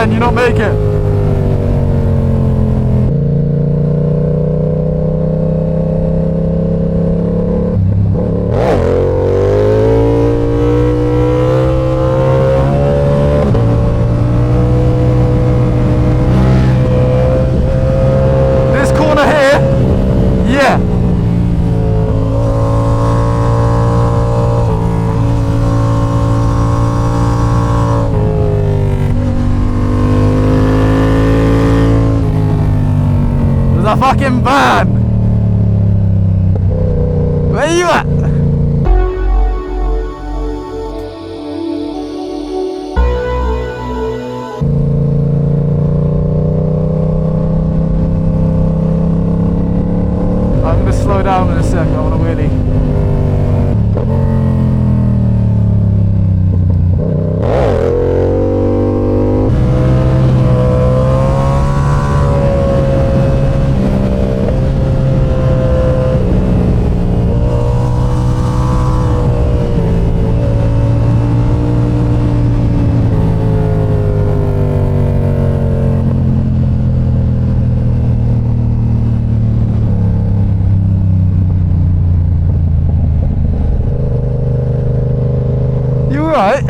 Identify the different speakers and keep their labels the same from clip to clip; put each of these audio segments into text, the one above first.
Speaker 1: can you not make it? This corner here, yeah. A fucking van! Where you at? I'm gonna slow down in a sec, I wanna wheelie. Right.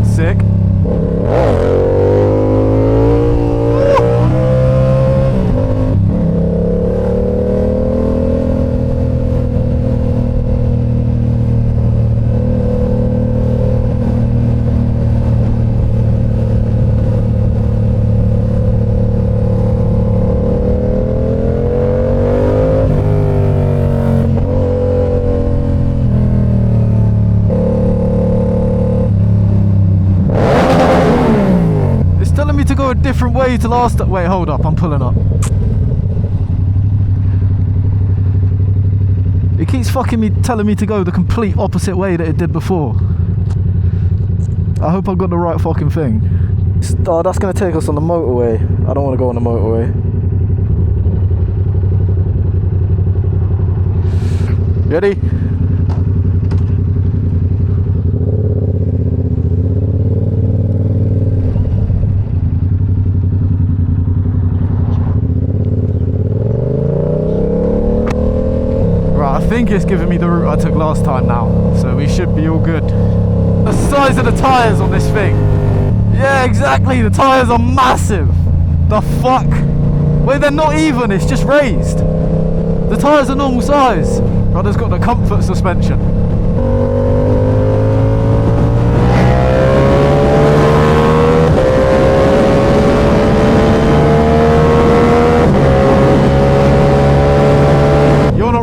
Speaker 1: Sick. To go a different way to last. Wait, hold up, I'm pulling up. It keeps telling me to go the complete opposite way that it did before. I hope I've got the right fucking thing. Oh, that's gonna take us on the motorway. I don't want to go on the motorway. Ready? I think it's giving me the route I took last time now, so we should be all good. The size of the tyres on this thing. Yeah, exactly, the tyres are massive. The fuck? Wait, they're not even, it's just raised. The tyres are normal size. Brother's got the comfort suspension.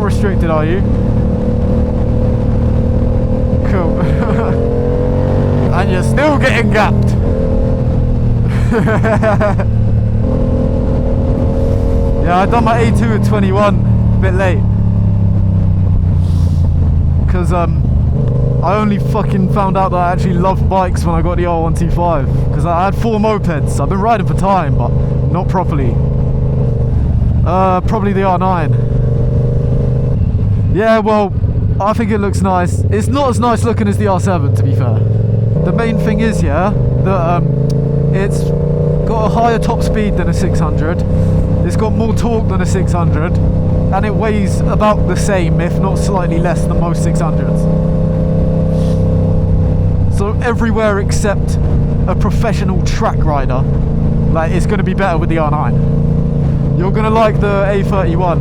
Speaker 1: Restricted, are you? Cool. And you're still getting gapped. Yeah, I done my A2 at 21, a bit late. Because I only fucking found out that I actually loved bikes when I got the R125. Because I had 4 mopeds. I've been riding for time, but not properly. Probably the R9. Yeah, well, I think it looks nice. It's not as nice looking as the R7, to be fair. The main thing is, yeah, that it's got a higher top speed than a 600. It's got more torque than a 600. And it weighs about the same, if not slightly less than most 600s. So everywhere except a professional track rider, like, it's going to be better with the R9. You're going to like the A31.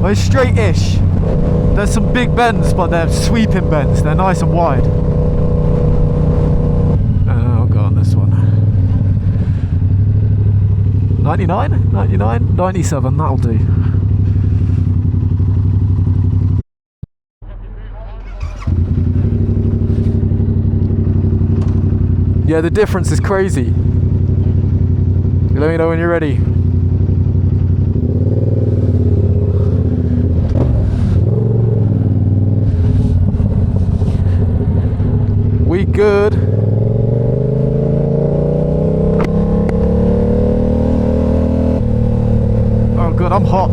Speaker 1: Well, it's straight-ish. There's some big bends, but they're sweeping bends. They're nice and wide. I'll go on this one. 99? 99? 97, that'll do. Yeah, the difference is crazy. Let me know when you're ready. We good. Oh god, I'm hot.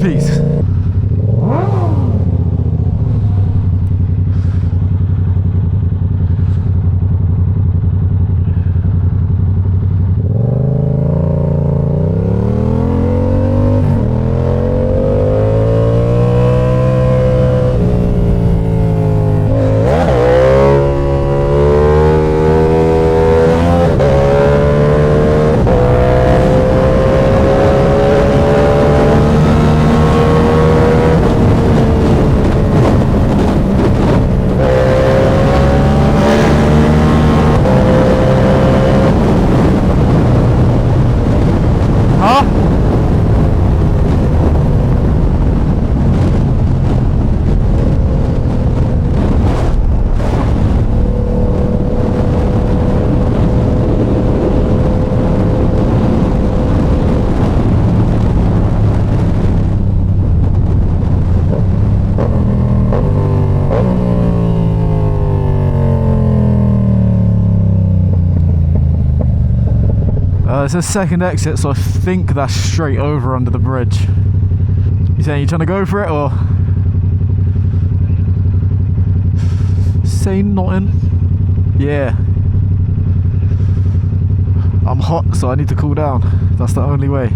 Speaker 1: piece. It's a second exit, so I think that's straight over under the bridge. You saying you're trying to go for it, or? Say nothing. Yeah. I'm hot, so I need to cool down. That's the only way.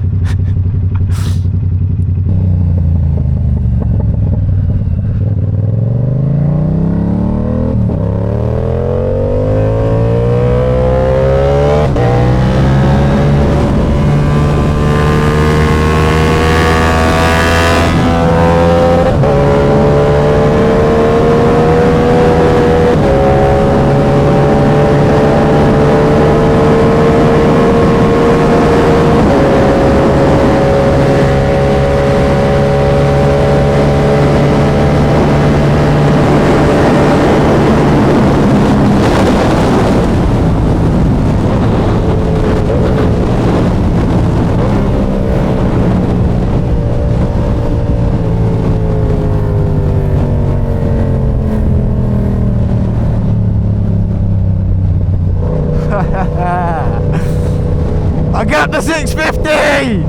Speaker 1: I got the 650!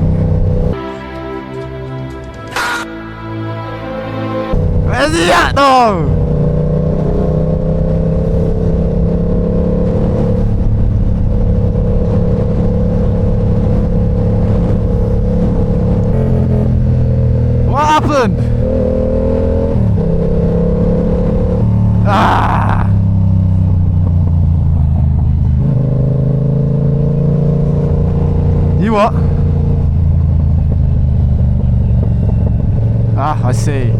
Speaker 1: Where's he at though? What happened? Ah! You what? Ah, I see.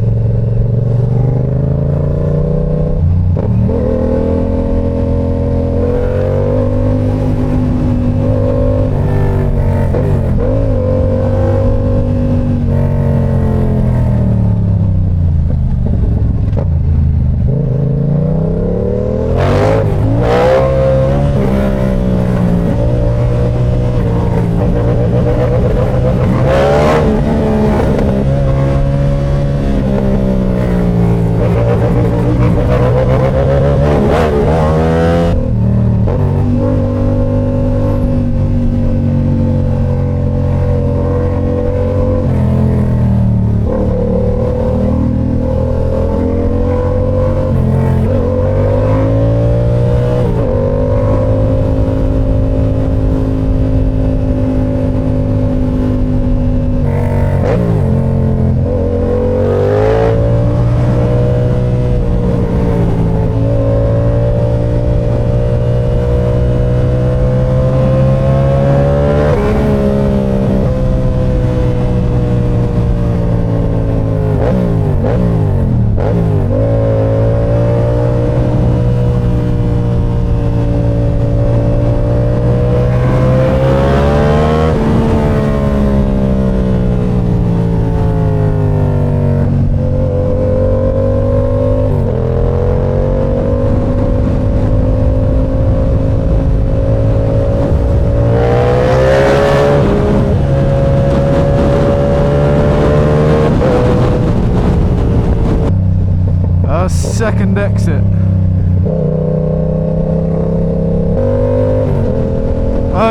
Speaker 1: Second exit.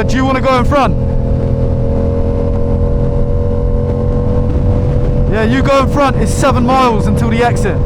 Speaker 1: Do you want to go in front? Yeah, you go in front. It's 7 miles until the exit.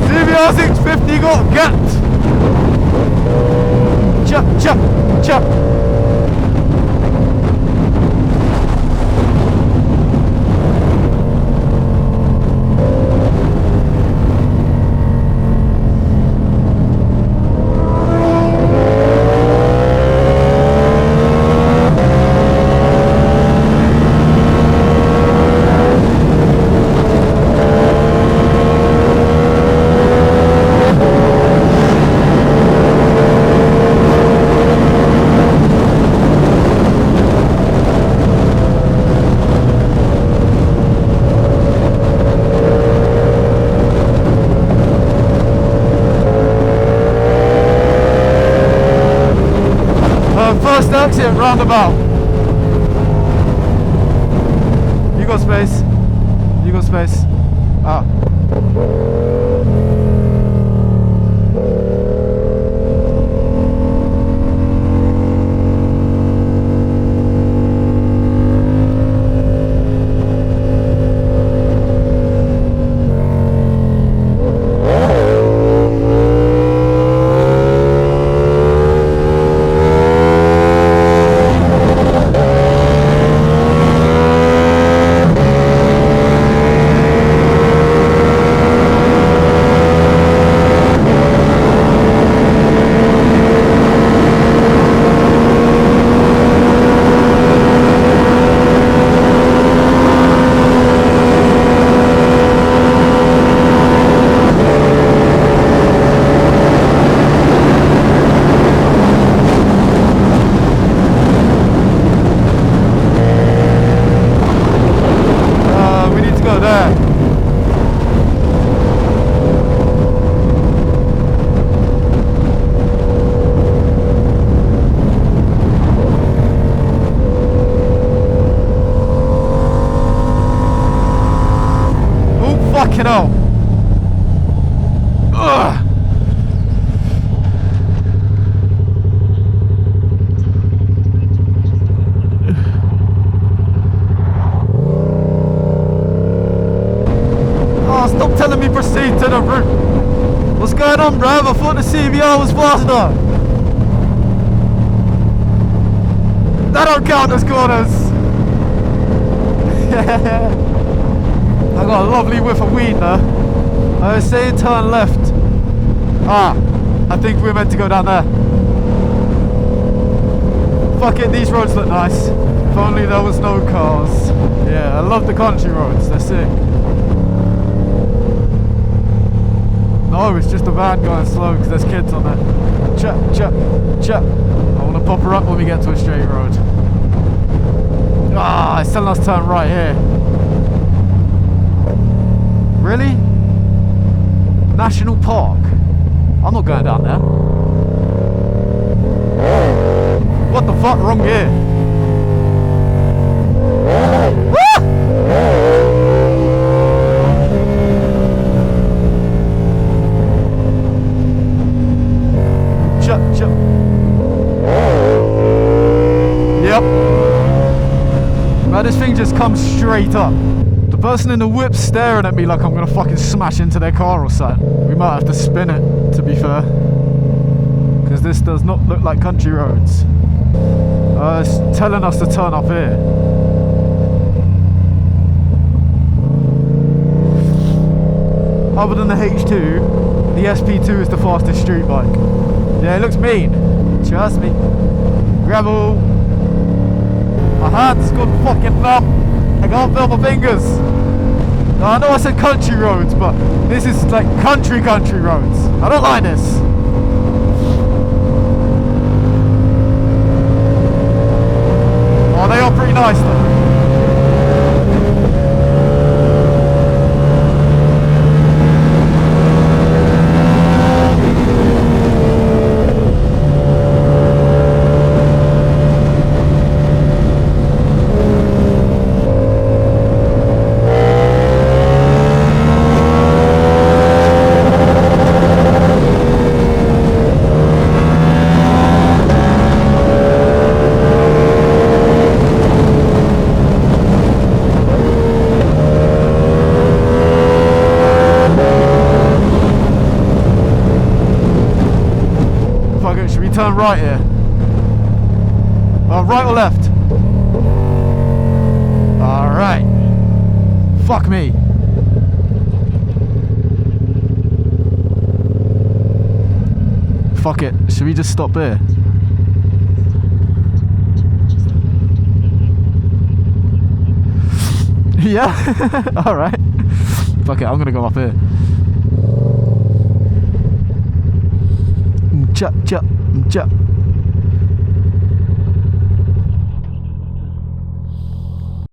Speaker 1: CBR650 got gapped. Chop, chop, chop. First exit roundabout. You got space. You got space. Ah. Fucking hell. Ugh. Oh, stop telling me proceed to the route. What's going on, bruv? I thought the CBR was faster. That don't count as corners. I got a lovely whiff of weed there. I say turn left. Ah, I think we're meant to go down there. Fuck it, these roads look nice. If only there was no cars. Yeah, I love the country roads, they're sick. No, it's just a van going slow because there's kids on it. Chap, chap, chap. I want to pop her up when we get to a straight road. Ah, it's telling us to turn right here. Really? National Park? I'm not going down there. What the fuck? Wrong gear. Ah! Chut, chut. Yep. Now this thing just comes straight up. The person in the whip's staring at me like I'm gonna fucking smash into their car or something. We might have to spin it, to be fair. Because this does not look like country roads. It's telling us to turn up here. Other than the H2, the SP2 is the fastest street bike. Yeah, it looks mean. Trust me. Gravel. My hand's gone fucking numb. I can't feel my fingers. Now, I know I said country roads, but this is like country roads. I don't like this. Oh, they are pretty nice though. Turn right here. Right or left? Alright. Fuck me. Fuck it. Should we just stop here? Yeah? Alright. Fuck it, I'm gonna go up here. Chop, chop. Chop.